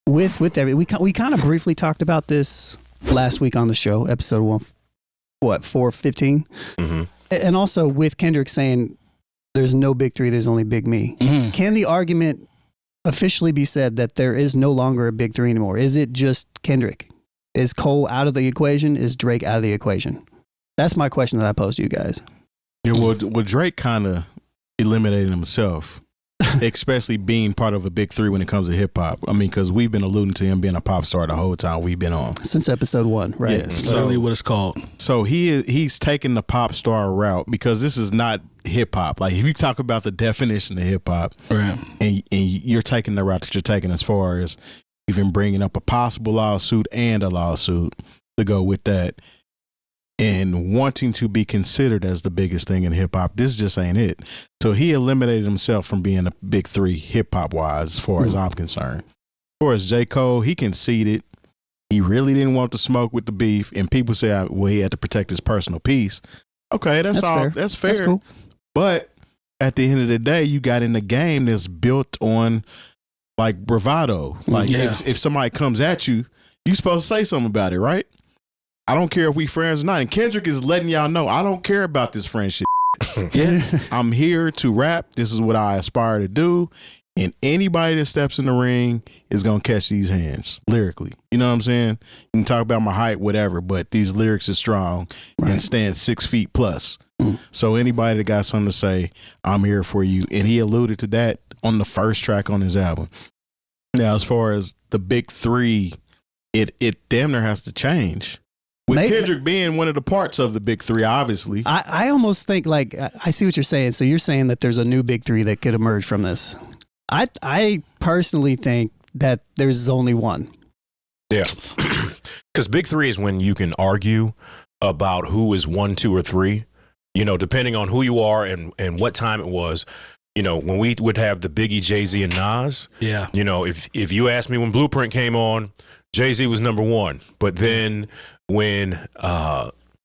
with every we kind of briefly talked about this last week on the show, episode 415, and also with Kendrick saying there's no big three, there's only big me. Can the argument officially be said that there is no longer a big three anymore? Is it just Kendrick? Is Cole out of the equation? Is Drake out of the equation? That's my question that I posed to you guys. Yeah, well Drake kind of eliminated himself, especially being part of a big three when it comes to hip hop. I mean, because we've been alluding to him being a pop star the whole time we've been on. Since episode 1, right? Yeah, so literally what it's called. So he's taking the pop star route because this is not hip hop. Like if you talk about the definition of hip hop, right, and you're taking the route that you're taking as far as even bringing up a possible lawsuit and a lawsuit to go with that, and wanting to be considered as the biggest thing in hip hop, this just ain't it. So he eliminated himself from being a big three hip hop wise, as far as I'm concerned. As far as J. Cole, he conceded. He really didn't want to smoke with the beef, and people say, well, he had to protect his personal peace. Okay, that's all. Fair. That's fair. That's cool. But at the end of the day, you got in the game that's built on like bravado. Like if somebody comes at you, you're supposed to say something about it, right? I don't care if we friends or not. And Kendrick is letting y'all know, I don't care about this friendship. I'm here to rap. This is what I aspire to do. And anybody that steps in the ring is going to catch these hands lyrically. You know what I'm saying? You can talk about my height, whatever, but these lyrics are strong and stand 6 feet plus. So anybody that got something to say, I'm here for you. And he alluded to that on the first track on his album. Now, as far as the big three, it damn near has to change. With Kendrick being one of the parts of the big three, obviously. I almost think, like, I see what you're saying. So you're saying that there's a new big three that could emerge from this. I personally think that there's only one. Yeah. Because big three is when you can argue about who is 1, 2, or 3, you know, depending on who you are and what time it was. You know, when we would have the Biggie, Jay-Z, and Nas, you know, if you asked me when Blueprint came on, Jay-Z was number 1. But then when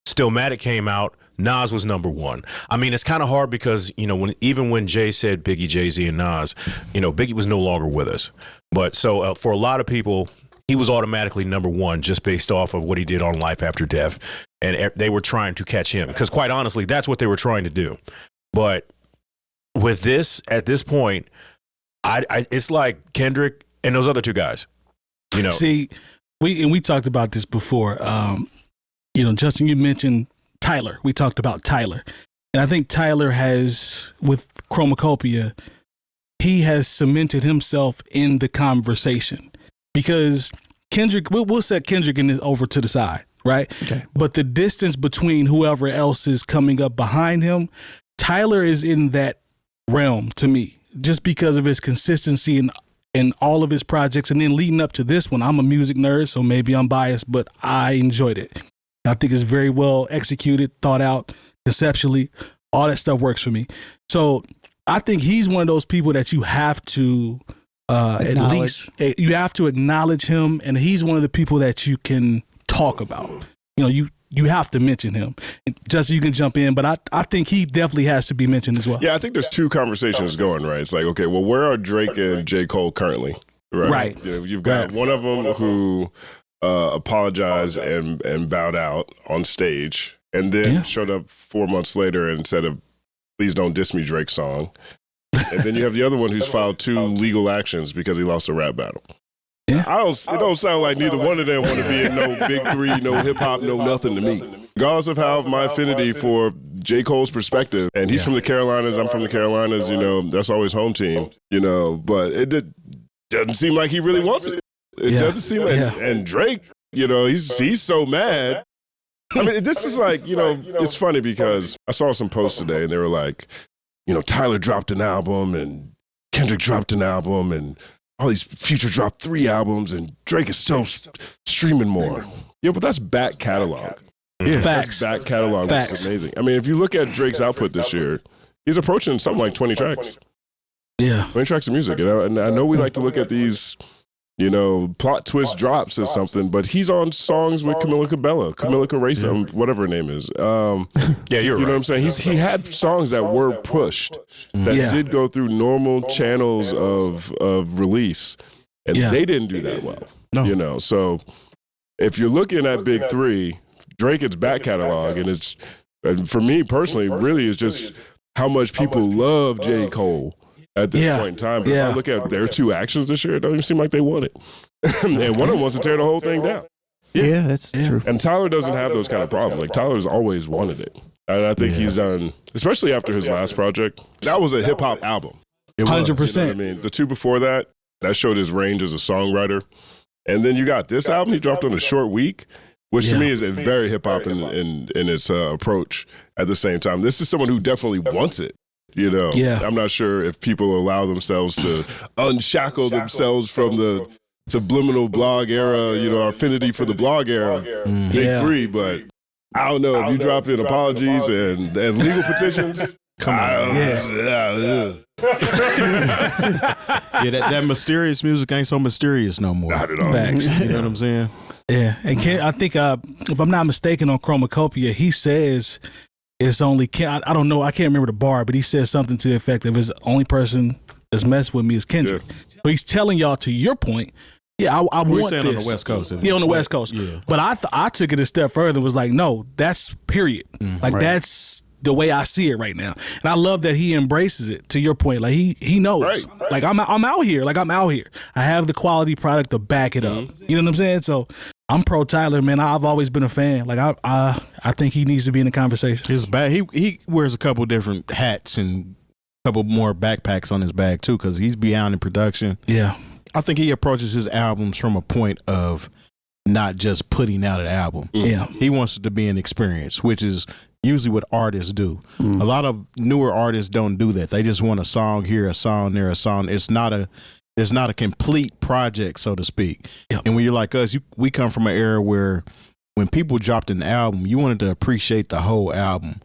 Stillmatic came out, Nas was number 1. I mean, it's kind of hard because, you know, even when Jay said Biggie, Jay-Z, and Nas, you know, Biggie was no longer with us. But so for a lot of people, he was automatically number 1 just based off of what he did on Life After Death. And they were trying to catch him because, quite honestly, that's what they were trying to do. But with this, at this point, it's like Kendrick and those other 2 guys. You know, see, we talked about this before. You know, Justin, you mentioned Tyler. We talked about Tyler, and I think Tyler has, with Chromacopia, he has cemented himself in the conversation because Kendrick. We'll set Kendrick over to the side, right? Okay. But the distance between whoever else is coming up behind him, Tyler is in that realm to me, just because of his consistency in all of his projects. And then leading up to this one, I'm a music nerd, so maybe I'm biased, but I enjoyed it. I think it's very well executed, thought out, conceptually. All that stuff works for me. So I think he's one of those people that you have to at least you have to acknowledge him, and he's one of the people that you can talk about. You know, you have to mention him. Just so you can jump in, but I think he definitely has to be mentioned as well. Yeah, I think there's 2 conversations going, right? It's like, okay, well, where are Drake and J. Cole currently? Right. You know, you've got one of them who apologized and bowed out on stage, and then showed up 4 months later and said a "Please Don't Diss Me" Drake song. And then you have the other one who's filed 2 legal actions because he lost a rap battle. Yeah. It don't sound like neither one of them want to be in no big three, no hip hop, no nothing to me. Regardless of how my affinity for J. Cole's perspective, and he's from the Carolinas, I'm from the Carolinas, you know, that's always home team, you know, but it doesn't seem like he really wants it. It doesn't seem like, and Drake, you know, he's so mad. I mean, this is like, you know, it's funny because I saw some posts today and they were like, you know, Tyler dropped an album and Kendrick dropped an album and all these Future dropped 3 albums and Drake is still streaming more. Yeah, but that's back catalog. Yeah, facts. That's back catalog. That's amazing. I mean, if you look at Drake's output this year, he's approaching something like 20 tracks. Yeah. 20 tracks of music. And I know we like to look at these, you know, plot twist drops or something, but he's on songs with Camila Cabello, whatever her name is. Yeah, you're right. You know what I'm saying? He had songs that were pushed that did go through normal channels of release. and they didn't do that well. No. You know, so if you're looking at big three, Drake, its back catalog, and for me personally, really is just how much people love J. Cole at this point in time. But if I look at their 2 actions this year, it doesn't even seem like they want it. And one of them wants to tear the whole thing down. Yeah, that's true. And Tyler doesn't have those kind of problems. Like, Tyler's always wanted it. And I think he's done, especially after his last project, that was a hip hop album. 100%. You know what I mean? The 2 before that showed his range as a songwriter. And then you got this album he dropped on a short week, which to me is very hip hop in its approach at the same time. This is someone who definitely wants it. You know, I'm not sure if people allow themselves to unshackle themselves from the subliminal blog era, you know, our affinity for the blog era, big three, but I don't know. If you drop in apologies and legal petitions, come on. That mysterious music ain't so mysterious no more. Not at all. You know what I'm saying? Yeah. And I think, if I'm not mistaken, on Chromacopia, he says it's only, I don't know, I can't remember the bar, but he says something to the effect of his only person that's messing with me is Kendrick. Yeah. So he's telling y'all, to your point, I want this. On the West Coast. Yeah, on the West Coast. Yeah. But I took it a step further and was like, no, that's period. Like, that's the way I see it right now. And I love that he embraces it, to your point. Like, he knows. Right. Like, I'm out here. Like, I'm out here. I have the quality product to back it up. You know what I'm saying? So I'm pro Tyler, man. I've always been a fan. Like, I think he needs to be in the conversation. His bag, he wears a couple different hats and a couple more backpacks on his bag too, because he's beyond in production. Yeah. I think he approaches his albums from a point of not just putting out an album. Yeah. He wants it to be an experience, which is usually what artists do. A lot of newer artists don't do that. They just want a song here, a song there, a song. It's not a complete project, so to speak. Yep. And when you're like us, we come from an era where when people dropped an album, you wanted to appreciate the whole album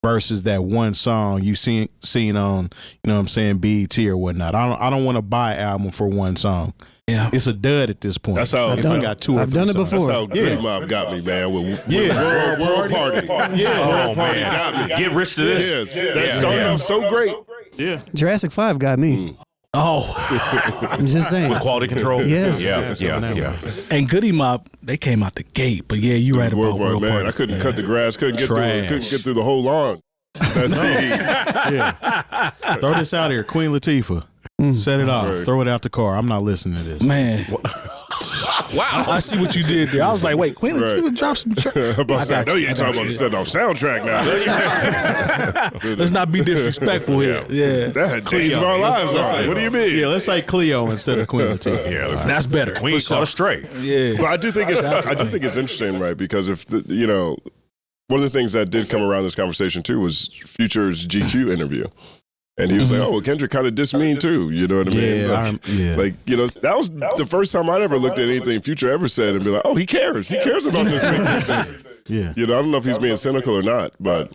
versus that one song you seen on, you know what I'm saying, BET or whatnot. I don't want to buy an album for one song. Yeah, it's a dud at this point. That's how I've got 2 or 3 I've done it songs. before. That's how Great Mob got me, man. With World Party. World Party got me. Get rich to this. Yes. That song was so great. Yeah. Jurassic 5 got me. Oh, I'm just saying. With quality control. Yes. Yeah. And Goody Mob, they came out the gate. But yeah, you're right about World man, Party. I couldn't cut the grass. Couldn't get through the whole lawn. That CD. Throw this out here, Queen Latifah. Set it off. Right. Throw it out the car. I'm not listening to this. Man. Wow. I see what you did there. I was like, wait, Queen Latifah dropped some I know you ain't talking about the set off soundtrack now. Let's not be disrespectful here. Yeah. That changed our lives. What do you mean? Yeah, let's say Cleo instead of Queen Latifah. Yeah, that's better. Queen caught a stray. Yeah. But I do think it's interesting, right? Because if one of the things that did come around this conversation too was Future's GQ interview. And he was like, oh, well, Kendrick kind of dissed me too. You know what I mean? That was the first time I'd ever looked at anything Future ever said and be like, oh, he cares. He cares about this thing. Yeah. I don't know if he's being cynical or not, but,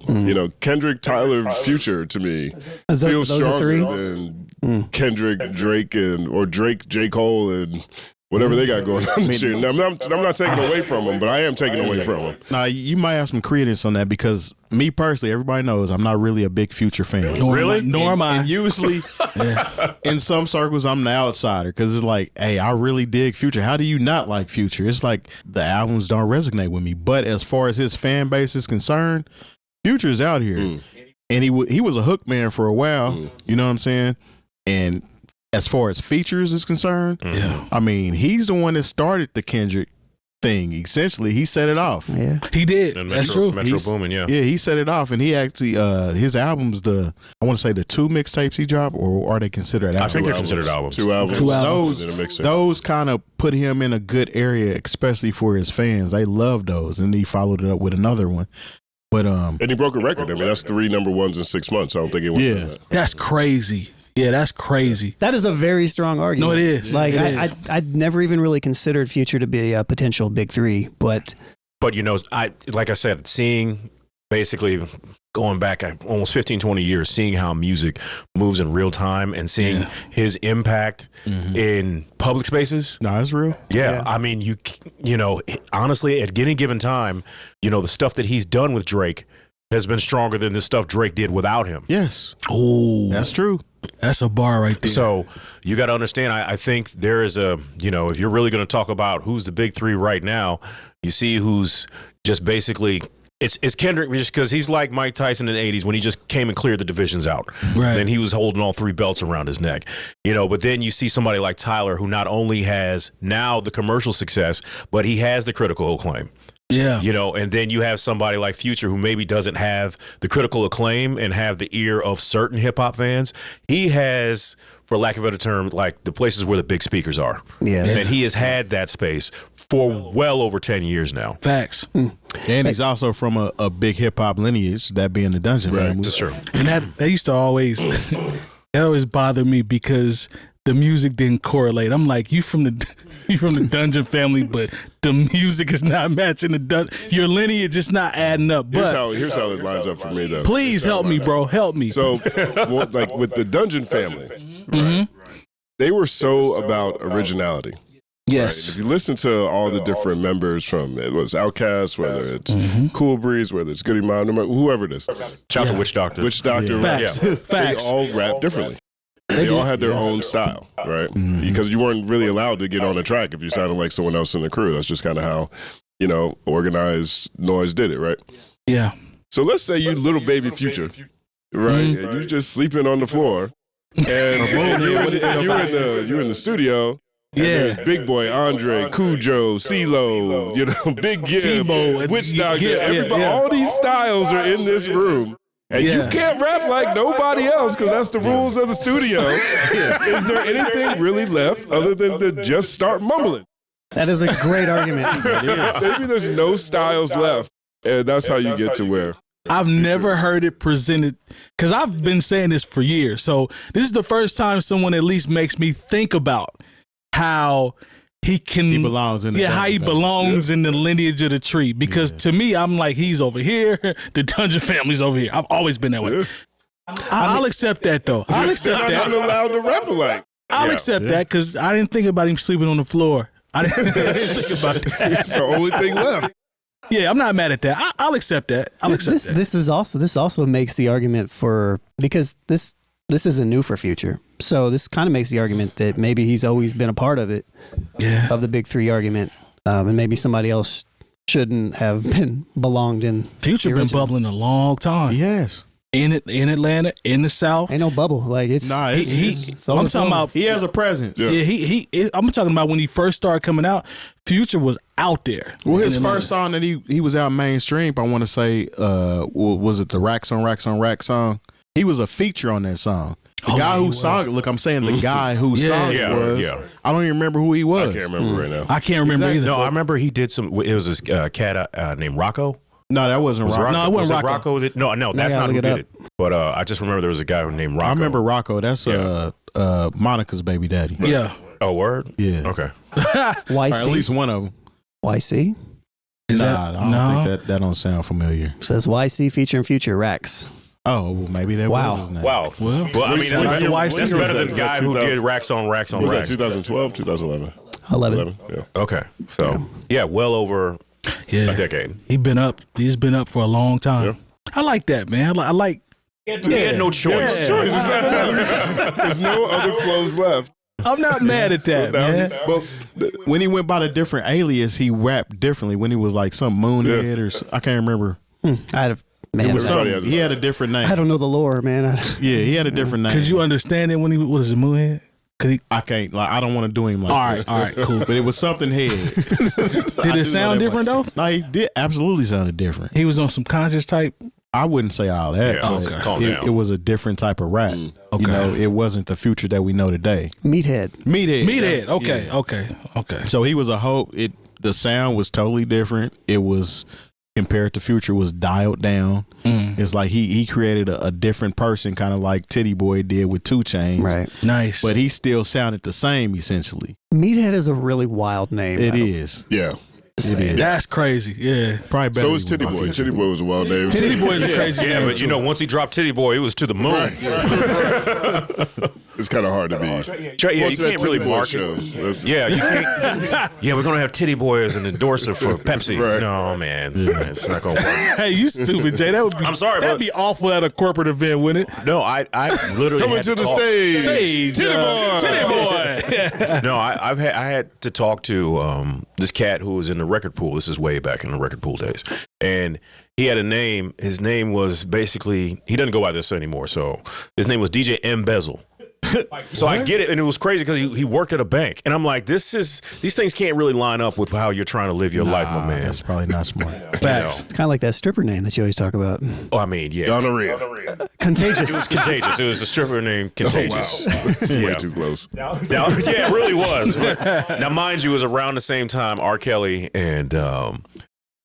Kendrick, Tyler, Future to me feels stronger than Kendrick, Drake, or Drake, J. Cole, and whatever they got going on this year. Now, I'm not taking away from them, but I am taking away from them. Now, you might have some credence on that because me personally, everybody knows I'm not really a big Future fan. Really? Nor am I. And usually, in some circles, I'm the outsider because it's like, hey, I really dig Future. How do you not like Future? It's like the albums don't resonate with me. But as far as his fan base is concerned, Future's out here. And he was a hook man for a while. You know what I'm saying? And as far as features is concerned, I mean, he's the one that started the Kendrick thing. Essentially, he set it off. Yeah, he did. And That's true. Metro Boomin, yeah, he set it off, and he actually his albums, I want to say the 2 mixtapes he dropped, or are they considered albums? I think they're considered albums. 2 albums. Those kind of put him in a good area, especially for his fans. They love those, and he followed it up with another one. But and he broke a record. I mean, that's 3 number 1s in 6 months. I don't think it went through that. That's crazy. Yeah, that's crazy. That is a very strong argument. No, it is. Like, I'd never even really considered Future to be a potential big 3, but like I said, seeing basically going back almost 15, 20 years, seeing how music moves in real time and seeing his impact in public spaces. No, that's real. Yeah. I mean, you know, honestly, at any given time, the stuff that he's done with Drake, has been stronger than the stuff Drake did without him. Yes. Oh, That's true. That's a bar right there. So you got to understand, I think there is a, if you're really going to talk about who's the big three right now, you see who's just basically, it's Kendrick, just because he's like Mike Tyson in the 80s when he just came and cleared the divisions out. Right. Then he was holding all 3 belts around his neck. But then you see somebody like Tyler, who not only has now the commercial success, but he has the critical acclaim. Yeah. And then you have somebody like Future who maybe doesn't have the critical acclaim and have the ear of certain hip hop fans. He has, for lack of a better term, like the places where the big speakers are. Yeah. And he has had that space for well over 10 years now. Facts. And he's also from a big hip hop lineage, that being the Dungeon family. That's true. And that used to always bother me because the music didn't correlate. I'm like, you from the Dungeon family, but the music is not matching the Dungeon. Your lineage is not adding up. But Here's how it lines up for me, though. please help me, bro. Help me. So, like with the Dungeon family, right, they were so about originality. Yes. Right? If you listen to all the different members from it was Outkast, whether it's Cool Breeze, whether it's Goody Mob, whoever it is, Shout out to Witch Doctor. Witch Doctor, right? Facts. They Facts. all rap differently. They all had their own style, right? Because you weren't really allowed to get on a track if you sounded like someone else in the crew. That's just kind of how, organized noise did it, right? Yeah. So let's say you little baby Future, right? And you're just sleeping on the floor, and you're in the studio. And there's Big Boy, Andre, Cujo, CeeLo, Big Gib, T-Bo, Witch Doctor, everybody. All these styles are in this room. And you can't rap like nobody else because that's the rules of the studio. Is there anything really left other than to just start mumbling? That is a great argument. Maybe there's no styles left. And that's how you get to where. I've never heard it presented because I've been saying this for years. So this is the first time someone at least makes me think about how he belongs in the lineage of the tree. Because to me, I'm like, he's over here, the Dungeon family's over here. I've always been that way. Yeah. I'll accept that though. I'll accept that. I'm not allowed to rap alike. I'll accept that because I didn't think about him sleeping on the floor. I didn't think about that. It's the only thing left. Yeah, I'm not mad at that. I'll accept that. This also makes the argument because this isn't new for Future. So this kind of makes the argument that maybe he's always been a part of it, of the big three argument, and maybe somebody else shouldn't have belonged in. Future been bubbling a long time. Yes. In Atlanta, in the South. Ain't no bubble. Like it's I'm talking about. He has a presence. Yeah, I'm talking about when he first started coming out. Future was out there. Well, his first song that he was out mainstream, I want to say, was it the Racks on Racks on Racks song? He was a feature on that song. The guy who sung it, I'm saying the guy who sung it was. Yeah. I don't even remember who he was. I can't remember right now. I can't remember either. No, I remember he did some. It was this cat named Rocco. No, that wasn't Rocco. No, it wasn't Rocco. No, that's not who did it. But I just remember there was a guy named Rocco. I remember Rocco. That's Monica's baby daddy. Yeah. Oh, word? Yeah. Okay. YC? Or at least one of them. YC? I don't think that don't sound familiar. It says YC featuring Future Racks. Oh, well, maybe that was his name. Well, I mean, that's better than the guy who did Racks on Racks on Racks. 2012, 2011? 11. Yeah. Okay. So, well over a decade. He's been up for a long time. Yeah. I like that, man. I like. He had no choice. There's no other flows left. I'm not mad at that, man. But when he went by the different alias, he rapped differently. When he was like some Moonhead or I can't remember. He had a different name. I don't know the lore, man. He had a different name. Could you understand it when what is it, Moonhead? I can't. Like, I don't want to do him like. All right, cool. But it was something head. Did it sound different though? No, he did absolutely sounded different. He was on some conscious type. I wouldn't say all that. Yeah, okay. Calm down. It was a different type of rap. Okay. It wasn't the Future that we know today. Meathead. Okay. So he was a whole. The sound was totally different. It was compared to Future was dialed down. It's like he created a different person, kind of like Titty Boy did with 2 Chainz. Right. Nice. But he still sounded the same essentially. Meathead is a really wild name. It is. Yeah. It is. That's crazy. Yeah. Probably better. So is Titty Boy. Titty Boy was a wild name. Titty Boy is a crazy name. Yeah, but once he dropped Titty Boy, it was to the moon. it's kind of hard to be. Yeah, you can't really market. Yeah, you can't. Yeah, we're gonna have Titty Boy as an endorser for Pepsi. Right. No, man, it's not gonna work. Hey, you stupid, Jay. That would be. I'm sorry, that'd be awful at a corporate event, wouldn't it? No, I literally Coming had to the talk. stage. Titty Boy. Titty Boy. No, I had to talk to this cat who was in the record pool. This is way back in the record pool days, and he had a name. His name was basically, he doesn't go by this anymore. So his name was DJ Embezzle. So I get it, and it was crazy because he worked at a bank, and I'm like, these things can't really line up with how you're trying to live your life, my man. That's probably not smart. Facts. It's kind of like that stripper name that you always talk about. Oh, I mean, yeah. Gonorrhea. Contagious. It was Contagious. It was a stripper named Contagious. Oh, wow. It's way too close. Now, yeah, it really was. Now, mind you, it was around the same time R. Kelly and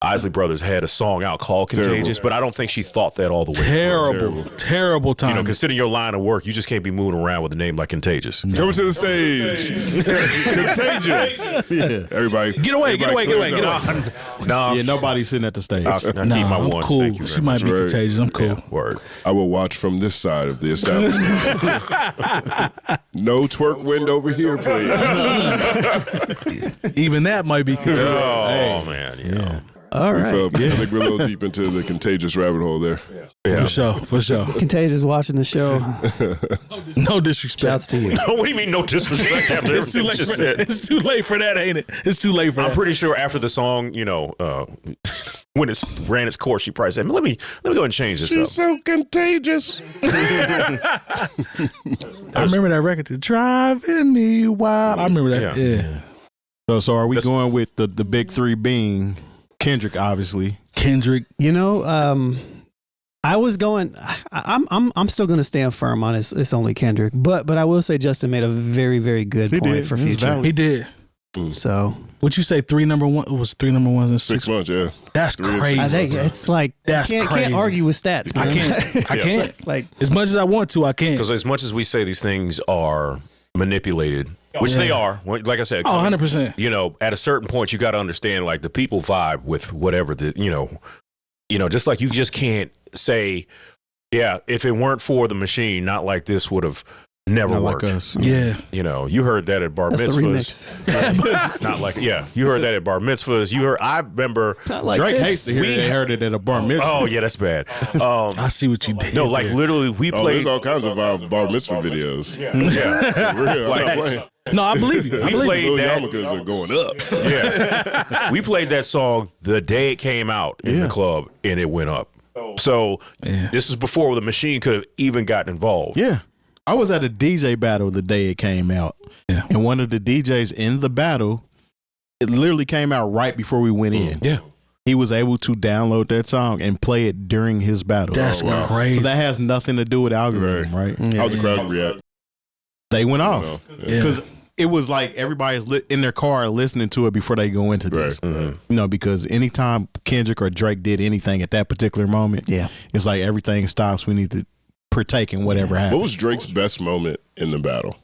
Isley Brothers had a song out called Contagious, but I don't think she thought that all the way. Terrible time. You know, considering your line of work, you just can't be moving around with a name like Contagious. Coming to the stage. Contagious. Yeah. Everybody. Get away. No, Yeah, nobody's sitting at the stage. I'll keep my I'm one. cool. Thank you She very might much. be contagious. I'm cool. Yeah, word. I will watch from this side of the establishment. No twerk wind over here, please. Even that might be contagious. Oh, man. Yeah. All right. I think we're a little deep into the contagious rabbit hole there. For sure. Contagious watching the show. No disrespect. Shouts to you. What do you mean no disrespect after It's too everything you late just for said? that. It's too late for that, ain't it? It's too late for I'm that. pretty sure after the song, when it ran its course, she probably said, let me go ahead and change this up. so contagious. I remember that record, Driving Me Wild. I remember that. Yeah. So are we going with the big three being Kendrick, obviously? Kendrick. You know, I was going. I'm still going to stand firm on it's only Kendrick, but I will say Justin made a very, very good point for Future. He did. So Would you say 3 number one? It was 3 number ones and 6 months, yeah. That's crazy. I think it's like That's can't crazy. argue with stats. Man. I can't. Like As much as I want to, I can't. Because as much as we say these things are manipulated, which they are, like I said, Oh, 100%. You know, at a certain point, you got to understand, like, the people vibe with whatever just like you just can't say, yeah, if it weren't for the machine, not like this would have never Not worked. like us. Yeah. You know, you heard that at bar that's the mitzvahs. remix. Not like, you heard that at bar mitzvahs. I remember. Not like Drake this. hates to hear they heard it at a bar mitzvah. Oh, yeah, that's bad. I see what you did. No, like there. literally, we Oh, played. there's all kinds of bar mitzvah videos. Yeah. For real, I'm not playing. No, I believe you. I We believe played you. Those that. yarmulkes are going up. Yeah. We played that song the day it came out in the club, and it went up. So this is before the machine could have even gotten involved. Yeah. I was at a DJ battle the day it came out. Yeah. And one of the DJs in the battle, it literally came out right before we went in. Yeah. He was able to download that song and play it during his battle. That's crazy. So that has nothing to do with algorithm, right? How's the crowd react? They went off. Yeah. Because it was like everybody's in their car listening to it before they go into this. Right. You know, because anytime Kendrick or Drake did anything at that particular moment, it's like everything stops. We need to partake in whatever happened. What was Drake's best moment in the battle?